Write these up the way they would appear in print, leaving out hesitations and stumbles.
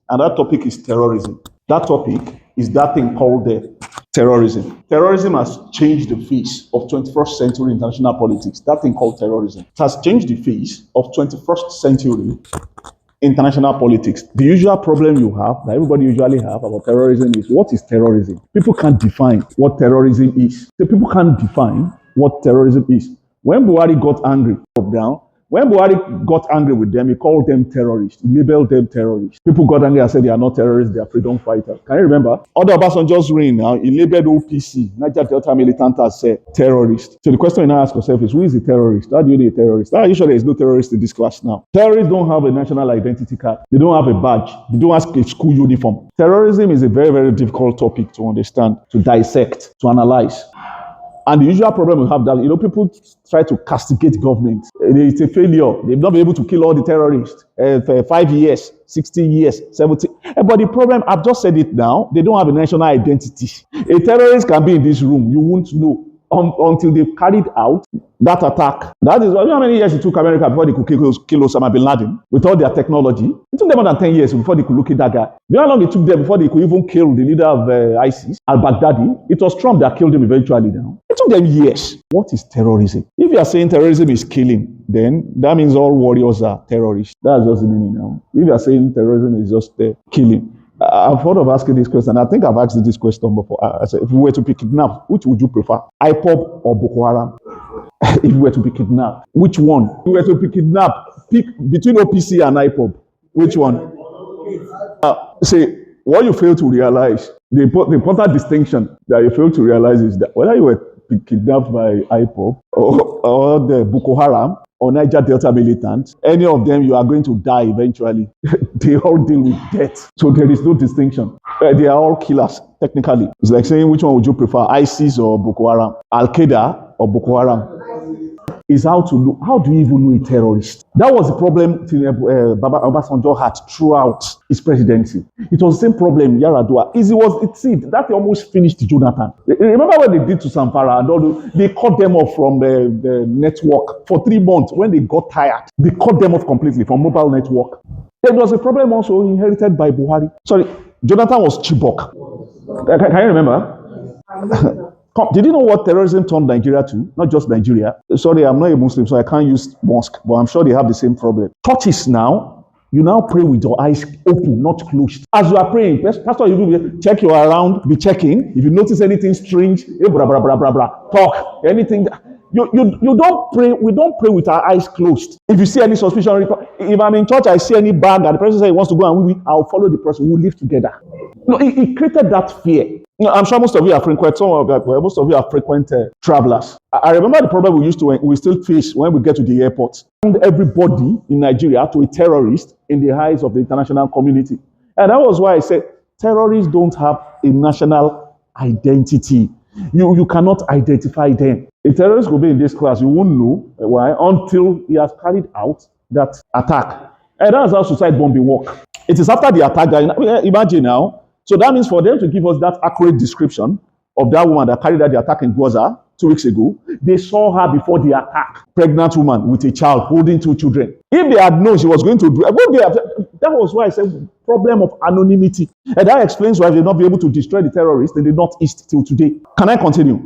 and that topic is terrorism. That topic is that thing called terrorism. Terrorism has changed the face of 21st century international politics. That thing called terrorism. It has changed the face of 21st century international politics. The usual problem you have, that everybody usually have about terrorism is, what is terrorism? People can't define what terrorism is. So people can't define what terrorism is. When Buhari got angry, when Buhari got angry with them, he called them terrorists. He labeled them terrorists. People got angry and said they are not terrorists, they are freedom fighters. Can you remember? Under Obasanjo's reign now, he labeled OPC, Niger Delta Militant, as terrorists. So the question you now ask yourself is, who is a terrorist? How do you know a terrorist? Are you sure there is no terrorist in this class now? Terrorists don't have a national identity card. They don't have a badge. They don't have a school uniform. Terrorism is a very, very difficult topic to understand, to dissect, to analyze. And the usual problem we have that, people try to castigate government. It's a failure. They've not been able to kill all the terrorists for 5 years, 60 years, 70. But the problem, I've just said it now, they don't have a national identity. A terrorist can be in this room. You won't know until they've carried out that attack. That is, you know how many years it took America before they could kill Osama bin Laden with all their technology? It took them more than 10 years before they could look at that guy. You know how long it took them before they could even kill the leader of ISIS, al-Baghdadi? It was Trump that killed him eventually now. It took them years. What is terrorism? If you are saying terrorism is killing, then that means all warriors are terrorists. That's just the meaning now. If you are saying terrorism is just killing, I've thought of asking this question. I think I've asked this question before. I said, if we were to be kidnapped, which would you prefer? IPOB or Boko Haram? If we were to be kidnapped, which one? If we were to be kidnapped, pick between OPC and IPOB. Which one? See, what you fail to realize, the important distinction that you fail to realize is that whether you were kidnapped by IPOB or the Boko Haram or Niger Delta militant, any of them, you are going to die eventually. They all deal with death. So there is no distinction. They are all killers, technically. It's like saying, which one would you prefer, ISIS or Boko Haram? Al-Qaeda or Boko Haram? Is how do you even know a terrorist? That was the problem Baba Obasanjo had throughout his presidency. It was the same problem Yaradua. That almost finished Jonathan. Remember what they did to Samfara? They cut them off from the network for 3 months. When they got tired, they cut them off completely from mobile network. There was a problem also inherited by Buhari. Sorry, Jonathan was Chibok. Can you remember? Did you know what terrorism turned Nigeria to? Not just Nigeria. Sorry, I'm not a Muslim, so I can't use mosque, but I'm sure they have the same problem. Churches now, you now pray with your eyes open, not closed. As you are praying, Pastor, you check you around, be checking. If you notice anything strange, talk, anything. You don't pray, we don't pray with our eyes closed. If you see any suspicion, if I'm in church, I see any bag and the person says he wants to go and I'll follow the person, we'll live together. No, it created that fear. I'm sure most of you are frequent, most of you are frequent travelers. I remember the problem we still face when we get to the airport. Everybody in Nigeria to a terrorist in the eyes of the international community. And that was why I said terrorists don't have a national identity. You cannot identify them. A terrorist will be in this class, you won't know why until he has carried out that attack. And that's how suicide bombing works. It is after the attack that, imagine now. So that means for them to give us that accurate description of that woman that carried out the attack in Gaza 2 weeks ago, they saw her before the attack. Pregnant woman with a child holding 2 children. If they had known she was going to do that was why I said problem of anonymity. And that explains why they'll not be able to destroy the terrorists in the Northeast till today. Can I continue?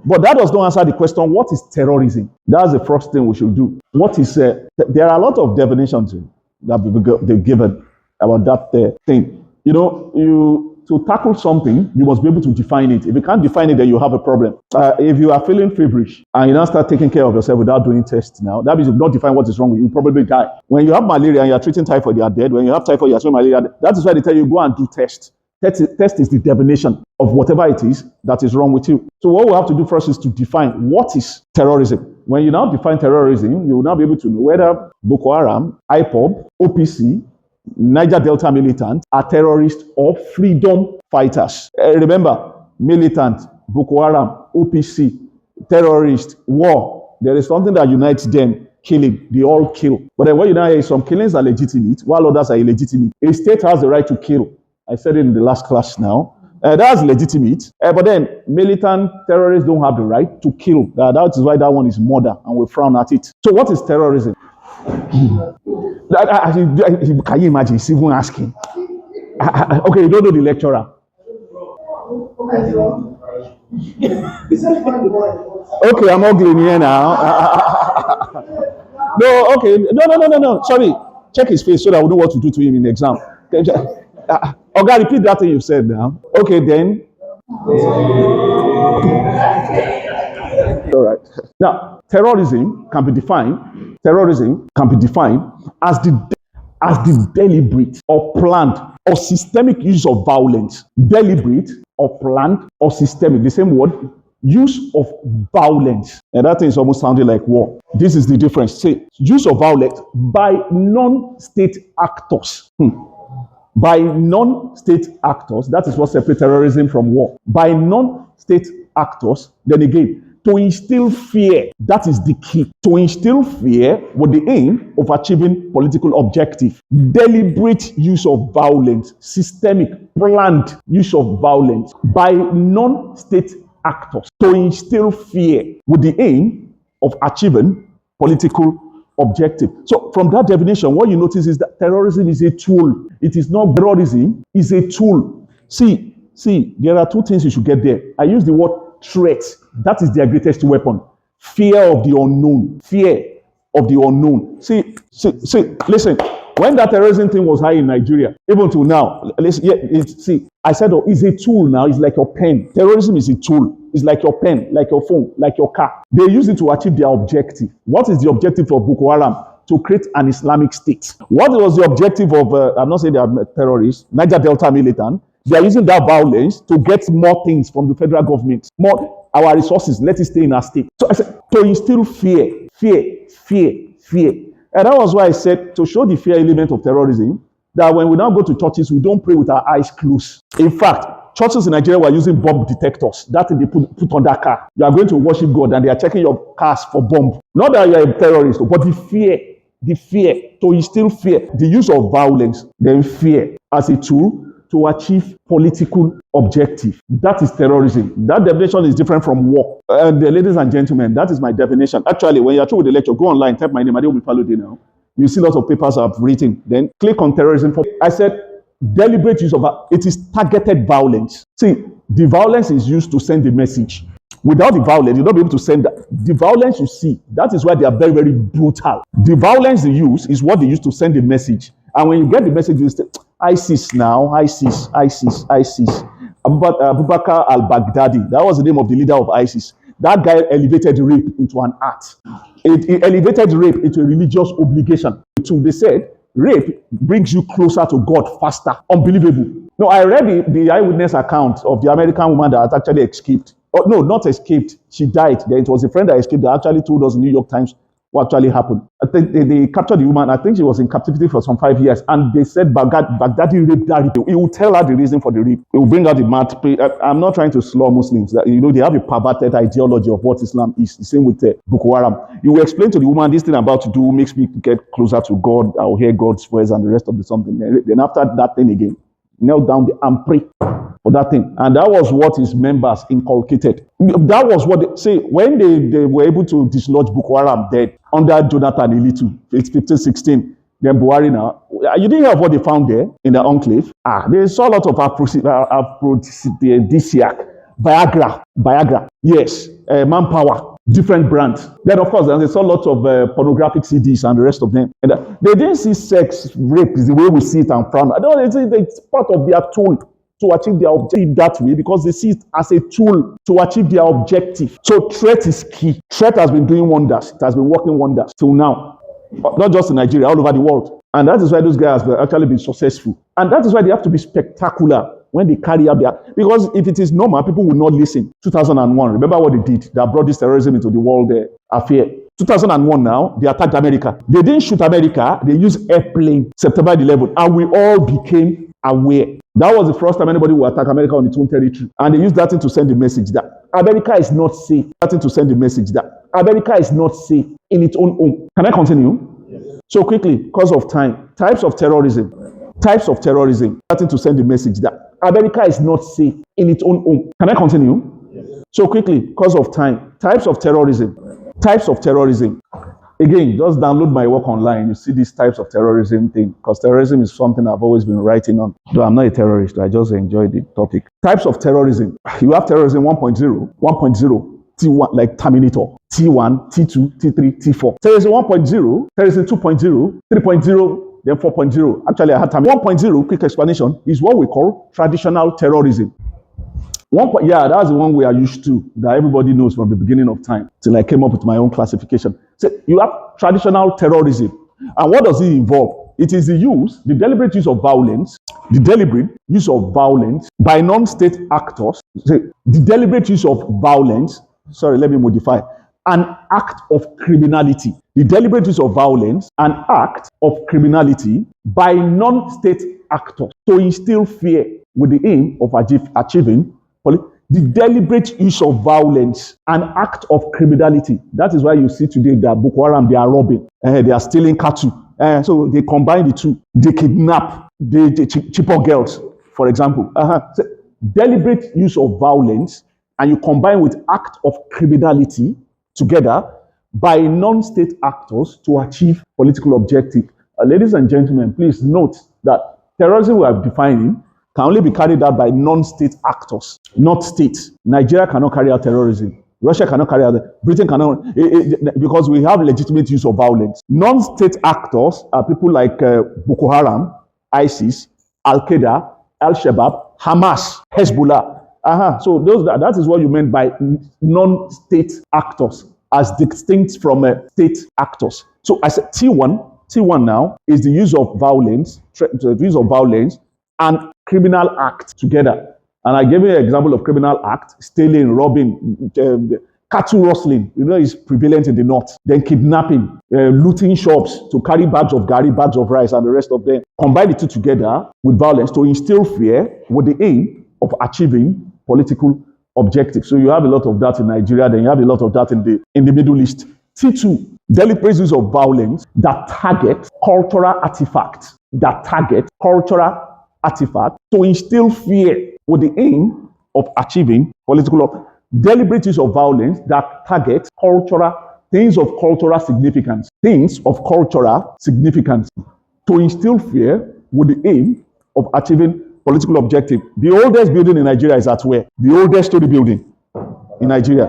But that does not answer the question, what is terrorism? That's the first thing we should do. What is, there are a lot of definitions that they've given about that thing. To tackle something, you must be able to define it. If you can't define it, then you have a problem. If you are feeling feverish and you now start taking care of yourself without doing tests now, that means you've not defined what is wrong with you. You probably die. When you have malaria and you're treating typhoid, you are dead. When you have typhoid, you're treating malaria. That is why they tell you go and do tests. Test is the definition of whatever it is that is wrong with you. So what we have to do first is to define what is terrorism. When you now define terrorism, you will now be able to know whether Boko Haram, IPOB, OPC, Niger Delta militant are terrorists or freedom fighters. Remember, militant, Boko Haram, OPC, terrorist, war. There is something that unites them, killing. They all kill. But then what you now hear is some killings are legitimate, while others are illegitimate. A state has the right to kill. I said it in the last class now. That's legitimate. But then militant terrorists don't have the right to kill. That is why that one is murder, and we frown at it. So what is terrorism? Can you imagine? He's even asking. Okay, you don't know the lecturer. Okay, I'm ugly here now. No, okay. No. Sorry. Check his face so that we know what to do to him in the exam. Okay, repeat that thing you said now. Okay, then. All right. Now, terrorism can be defined. Terrorism can be defined as the deliberate or planned or systemic use of violence. Deliberate or planned or systemic. The same word. Use of violence. And that thing is almost sounding like war. This is the difference. Say, use of violence by non-state actors. By non-state actors. That is what separates terrorism from war. By non-state actors, then again, to instill fear. That is the key. To instill fear with the aim of achieving political objective. Deliberate use of violence. Systemic, planned use of violence by non-state actors to instill fear with the aim of achieving political objective. So from that definition, what you notice is that terrorism is a tool. It is not terrorism, it's a tool. See, there are two things you should get there. I use the word threat. That is their greatest weapon. Fear of the unknown. Fear of the unknown. See, listen. When that terrorism thing was high in Nigeria, even till now, I said, it's a tool now. It's like your pen. Terrorism is a tool. It's like your pen, like your phone, like your car. They use it to achieve their objective. What is the objective of Boko Haram? To create an Islamic state. What was the objective of, I'm not saying they are terrorists, Niger Delta militant? They are using that violence to get more things from the federal government. More, our resources, let it stay in our state. So I said, to instill fear. And that was why I said, to show the fear element of terrorism, that when we now go to churches, we don't pray with our eyes closed. In fact, churches in Nigeria were using bomb detectors. That thing they put on that car. You are going to worship God and they are checking your cars for bomb. Not that you are a terrorist, but the fear, to instill fear, the use of violence, then fear as a tool to achieve political objective. That is terrorism. That definition is different from war. And ladies and gentlemen, that is my definition. Actually, when you're through with the lecture, go online, type my name, I will be followed you now. You see lots of papers I've written. Then click on terrorism. I said, deliberate use of it is targeted violence. See, the violence is used to send the message. Without the violence, you'll not be able to send that. The violence you see, that is why they are very, very brutal. The violence they use is what they use to send the message. And when you get the message, you say, ISIS now, ISIS. Abubakar al-Baghdadi, that was the name of the leader of ISIS. That guy elevated rape into an art. It elevated rape into a religious obligation. So they said, rape brings you closer to God faster. Unbelievable. No, I read the eyewitness account of the American woman that had actually escaped. Oh, no, not escaped. She died. Then it was a friend that escaped that actually told us in New York Times what actually happened. I think they captured the woman. I think she was in captivity for some 5 years. And they said Baghdadi raped her. He will tell her the reason for the rape. He will bring out the math. I'm not trying to slur Muslims. They have a perverted ideology of what Islam is. The same with Boko Haram. You will explain to the woman, this thing I'm about to do makes me get closer to God. I'll hear God's voice and the rest of the something. Then after that thing again, kneel down and pray for that thing. And that was what his members inculcated. That was what they say when they were able to dislodge Boko Haram dead under Jonathan Elitu, it's 15-16. Then Buhari now. You didn't hear what they found there in the enclave? They saw a lot of aphrodisiac, Viagra, yes, manpower, different brands. Then of course, they saw lots of pornographic CDs and the rest of them. And they didn't see sex, rape is the way we see it and frown. It's part of their tool to achieve their objective that way because they see it as a tool to achieve their objective. So threat is key. Threat has been doing wonders. It has been working wonders till now. Not just in Nigeria, all over the world. And that is why those guys have actually been successful. And that is why they have to be spectacular when they carry out their... Because if it is normal, people will not listen. 2001, remember what they did? That brought this terrorism into the world affair. 2001 now, they attacked America. They didn't shoot America. They used airplane, September 11th. And we all became aware. That was the first time anybody would attack America on its own territory. And they used that thing to send the message that America is not safe. That thing to send the message that America is not safe in its own home. Can I continue? Yes. So quickly, because of time, types of terrorism. That thing to send the message that America is not safe in its own home. Can I continue? Yes. So quickly, because of time, types of terrorism. Again, just download my work online. You see these types of terrorism thing, because terrorism is something I've always been writing on. Though I'm not a terrorist, I just enjoy the topic. Types of terrorism. You have terrorism 1.0, 1.0, T1, like Terminator, T1, T2, T3, T4. Terrorism 1.0, terrorism 2.0, 3.0, then 4.0. Actually, I had time. 1.0, quick explanation, is what we call traditional terrorism. Yeah, that's the one we are used to, that everybody knows from the beginning of time, till I came up with my own classification. So you have traditional terrorism. And what does it involve? It is the deliberate use of violence, by non-state actors, the deliberate use of violence, let me modify, an act of criminality. The deliberate use of violence, an act of criminality by non-state actors to instill fear with the aim of achieving the deliberate use of violence, an act of criminality. That is why you see today that Boko Haram, they are robbing, they are stealing cattle. So they combine the two. They kidnap the cheaper girls, for example. So deliberate use of violence, and you combine with act of criminality together by non-state actors to achieve political objective. Ladies and gentlemen, please note that terrorism we are defining can only be carried out by non-state actors, not states. Nigeria cannot carry out terrorism. Russia cannot carry out, Britain cannot, because we have legitimate use of violence. Non-state actors are people like Boko Haram, ISIS, Al-Qaeda, Al-Shabaab, Hamas, Hezbollah. So that is what you meant by non-state actors, as distinct from state actors. So I said T1 now is the use of violence, and criminal act together. And I gave you an example of criminal act: stealing, robbing, cattle rustling, is prevalent in the north. Then kidnapping, looting shops to carry bags of gari, bags of rice, and the rest of them. Combine the two together with violence to instill fear with the aim of achieving political objectives. So you have a lot of that in Nigeria, then you have a lot of that in the Middle East. T2, deliberate use of violence that target cultural artifacts, to instill fear with the aim of achieving political deliberate use of violence that target things of cultural significance, to instill fear with the aim of achieving political objective. The oldest building in Nigeria is at where? The oldest story building in Nigeria.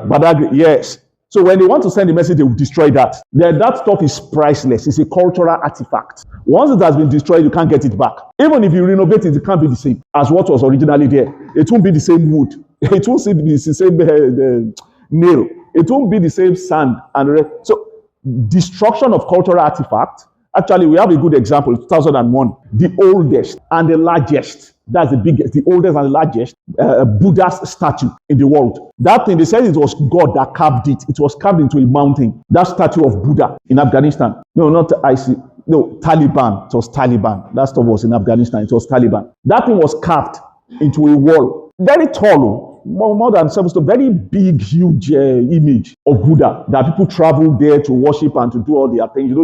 Badagry, yes. So when they want to send a message, they will destroy that. That stuff is priceless. It's a cultural artifact. Once it has been destroyed, you can't get it back. Even if you renovate it, it can't be the same as what was originally there. It won't be the same wood. It won't be the same nail. It won't be the same sand. So destruction of cultural artifacts. Actually, we have a good example, 2001, the oldest and the largest, that's the biggest, the oldest and the largest Buddha's statue in the world. That thing, they said it was God that carved it. It was carved into a mountain. That statue of Buddha in Afghanistan. No, not IC. No, Taliban. It was Taliban. That stuff was in Afghanistan. It was Taliban. That thing was carved into a wall. Very tall, more than 7 stories, very big, huge image of Buddha that people travel there to worship and to do all their things.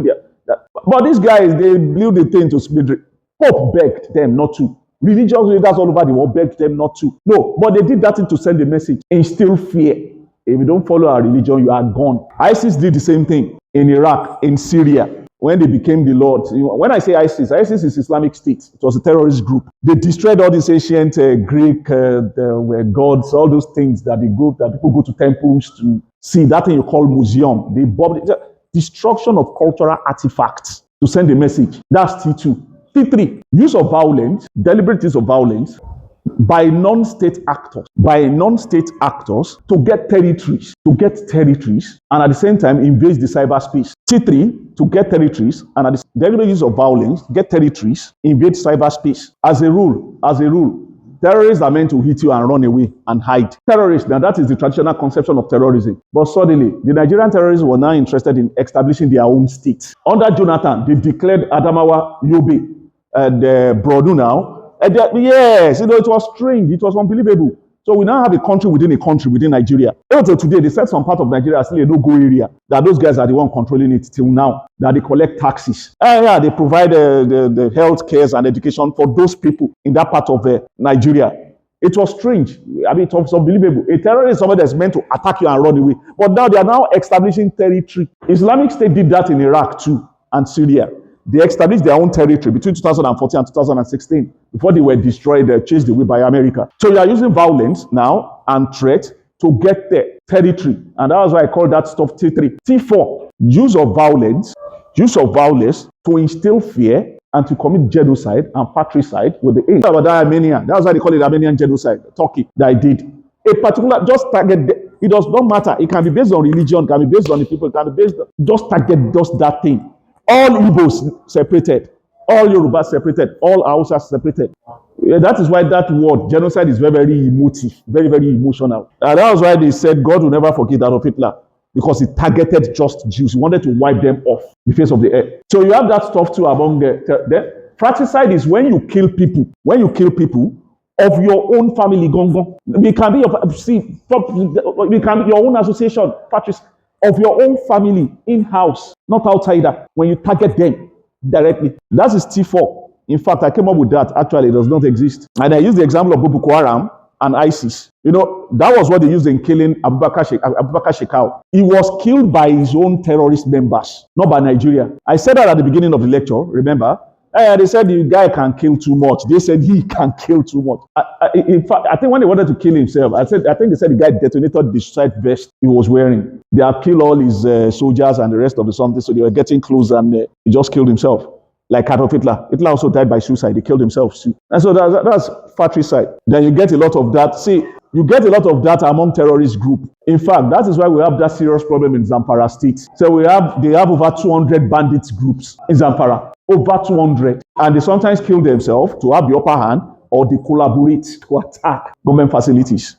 But these guys, they blew the thing to split. Pope begged them not to. Religious leaders all over the world begged them not to. No, but they did that thing to send a message, instill fear. If you don't follow our religion, you are gone. ISIS did the same thing in Iraq, in Syria, when they became the Lord. When I say ISIS is Islamic State. It was a terrorist group. They destroyed all these ancient Greek gods, all those things that people go to temples to see. That thing you call museum. They bombed it. Destruction of cultural artifacts to send a message. That's T2. T3, use of violence, deliberate use of violence by non-state actors to get territories, and at the same time invade the cyberspace. T3, to get territories, and at the deliberate use of violence, get territories, invade cyberspace. As a rule, terrorists are meant to hit you and run away and hide. Terrorists, now that is the traditional conception of terrorism. But suddenly, the Nigerian terrorists were now interested in establishing their own state. Under Jonathan, they declared Adamawa, Yobe, and Borno now. And yes, it was strange. It was unbelievable. So we now have a country within Nigeria. Until today, they said some part of Nigeria is still a no-go area. That those guys are the one controlling it till now. That they collect taxes. They provide the health care and education for those people in that part of Nigeria. It was strange. I mean, it was unbelievable. A terrorist is somebody that's meant to attack you and run away. But now they are now establishing territory. Islamic State did that in Iraq too and Syria. They established their own territory between 2014 and 2016 before they were destroyed, chased away by America. So you are using violence now and threat to get the territory. And that was why I call that stuff T3. T4, use of violence to instill fear and to commit genocide and patricide with the aim. About that Armenian, that's why they call it Armenian genocide, Turkey, that I did. A particular, just target, it does not matter. It can be based on religion, it can be based on the people, it can be based on, just target just that thing. All Igbos separated, all Yorubas separated, all Hausas separated. That is why that word, genocide, is very, very emotive, very, very emotional. And that was why they said God will never forget that of Hitler, because he targeted just Jews. He wanted to wipe them off the face of the earth. So you have that stuff too among the fratricide is when you kill people. When you kill people of your own family, gongo. It can be it can be your own association, fratricide, of your own family in-house, not outsider. When you target them directly, that is T4. In fact, I came up with that. Actually, it does not exist. And I used the example of Boko Haram and ISIS. You know, that was what they used in killing Abubakar Shekau. He was killed by his own terrorist members, not by Nigeria. I said that at the beginning of the lecture, remember? They said the guy can kill too much. They said he can kill too much. In fact, I think when they wanted to kill himself, I think they said the guy detonated the suicide vest he was wearing. They had killed all his soldiers and the rest of the something, so they were getting close and he just killed himself. Like Adolf Hitler. Hitler also died by suicide. He killed himself too. And so that's fratricide. Then you get a lot of that. See, you get a lot of that among terrorist groups. In fact, that is why we have that serious problem in Zamfara state. So they have over 200 bandits groups in Zamfara. Over 200. And they sometimes kill themselves to have the upper hand, or they collaborate to attack government facilities.